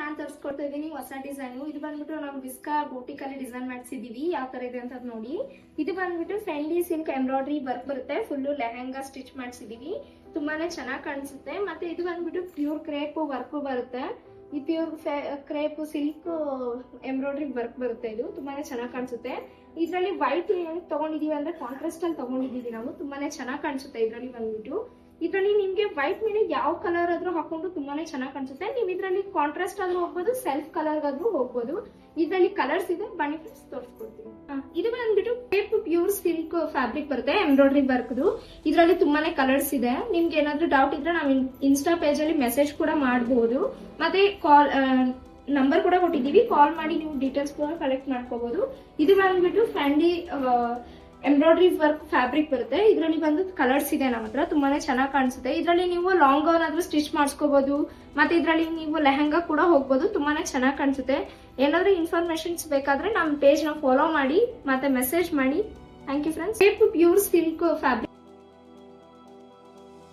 ನಾನ್ ತರಿಸ್ಕೊಡ್ತಾ ಇದೀನಿ ಹೊಸ ಡಿಸೈನ್. ಇದು ಬಂದ್ಬಿಟ್ಟು ನಾವು ವಿಸ್ಕಾ ಬೂಟಿಕ್ ಅಲ್ಲಿ ಡಿಸೈನ್ ಮಾಡಿಸಿದೀವಿ. ಯಾವ ತರ ಇದೆ ಅಂತ ನೋಡಿ. ಇದು ಬಂದ್ಬಿಟ್ಟು ಫೆಂಡಿ ಸಿಲ್ಕ್ ಎಂಬ್ರಾಯ್ಡರಿ ವರ್ಕ್ ಬರುತ್ತೆ. ಫುಲ್ ಲೆಹಂಗಾ ಸ್ಟಿಚ್ ಮಾಡಿಸಿದೀವಿ. ತುಂಬಾನೇ ಚೆನ್ನಾಗಿ ಕಾಣಿಸುತ್ತೆ. ಮತ್ತೆ ಇದು ಬಂದ್ಬಿಟ್ಟು ಪ್ಯೂರ್ ಕ್ರೇಪ್ ವರ್ಕ್ ಬರುತ್ತೆ. ಈ pure crepe silk embroidery work ಬರುತ್ತೆ. ಇದು ತುಂಬಾನೇ ಚೆನ್ನಾಗಿ ಕಾಣಿಸುತ್ತೆ. ಇದರಲ್ಲಿ ವೈಟ್ ತಗೊಂಡಿದೀವಿ ಅಂದ್ರೆ ಕಾಂಟ್ರಾಸ್ಟ್ ಅಲ್ಲಿ ತಗೊಂಡಿದೀವಿ ನಾವು. ತುಂಬಾನೇ ಚೆನ್ನಾಗಿ ಕಾಣಿಸುತ್ತೆ. ಇದರಲ್ಲಿ ಬಂದ್ಬಿಟ್ಟು ಇದರಲ್ಲಿ ನಿಮ್ಗೆ ವೈಟ್ ಮೇಲೆ ಯಾವ ಕಲರ್ ಆದ್ರೂ ಹಾಕೊಂಡು ತುಂಬಾನೇ ಚೆನ್ನಾಗಿ ಕಾಣಿಸುತ್ತೆ. ನೀವು ಇದರಲ್ಲಿ ಕಾಂಟ್ರಾಸ್ಟ್ ಆದ್ರೂ ಹೋಗ್ಬೋದು, ಸೆಲ್ಫ್ ಕಲರ್ ಆದ್ರೂ ಹೋಗ್ಬೋದು. ಇದರಲ್ಲಿ ಕಲರ್ಸ್ ಇದೆ, ಬನ್ನಿ ಫ್ರೆಂಡ್ಸ್ ತೋರಿಸ್ಕೊಡ್ತೀನಿ. ಇದು ಬಂದ್ಬಿಟ್ಟು ಕ್ರೇಪ್ ಪ್ಯೂರ್ ಸಿಲ್ಕ್ ಫ್ಯಾಬ್ರಿಕ್ ಬರುತ್ತೆ, ಎಂಬ್ರಾಯ್ಡರಿ ವರ್ಕ್ದು. ಇದರಲ್ಲಿ ತುಂಬಾನೇ ಕಲರ್ಸ್ ಇದೆ. ನಿಮ್ಗೆ ಏನಾದ್ರೂ ಡೌಟ್ ಇದ್ರೆ ನಾವು ಇನ್ಸ್ಟಾ ಪೇಜ್ ಅಲ್ಲಿ ಮೆಸೇಜ್ ಕೂಡ ಮಾಡಬಹುದು. ಮತ್ತೆ ಕಾಲ್ ನಂಬರ್ ಕೂಡ ಕೊಟ್ಟಿದ್ದೀವಿ, ಕಾಲ್ ಮಾಡಿ ನೀವು ಡೀಟೇಲ್ಸ್ ಕೂಡ ಕಲೆಕ್ಟ್ ಮಾಡ್ಕೋಬಹುದು. ಇದು ಬಂದ್ಬಿಟ್ಟು ಫ್ಯಾಂಡಿ ಎಂಬ್ರಾಯ್ಡರಿ ವರ್ಕ್ ಫ್ಯಾಬ್ರಿಕ್ ಬರುತ್ತೆ. ಇದರಲ್ಲಿ ಬಂದು ಕಲರ್ಸ್ ಇದೆ ನಮ್ಮ ಹತ್ರ. ತುಂಬಾನೇ ಚೆನ್ನಾಗಿ ಕಾಣಿಸುತ್ತೆ. ಇದರಲ್ಲಿ ನೀವು ಲಾಂಗ್ ಗೌನ್ ಆದ್ರೂ ಸ್ಟಿಚ್ ಮಾಡಿಸ್ಕೋಬಹುದು. ಮತ್ತೆ ಇದರಲ್ಲಿ ನೀವು ಲೆಹಂಗಾ ಕೂಡ ಹೋಗ್ಬೋದು. ತುಂಬಾನೇ ಚೆನ್ನಾಗಿ ಕಾಣಿಸುತ್ತೆ. ಏನಾದ್ರೂ ಇನ್ಫಾರ್ಮೇಶನ್ಸ್ ಬೇಕಾದ್ರೆ ನಮ್ಮ ಪೇಜ್ ನ ಫಾಲೋ ಮಾಡಿ ಮತ್ತೆ ಮೆಸೇಜ್ ಮಾಡಿ. Thank you friends. Pure silk fabric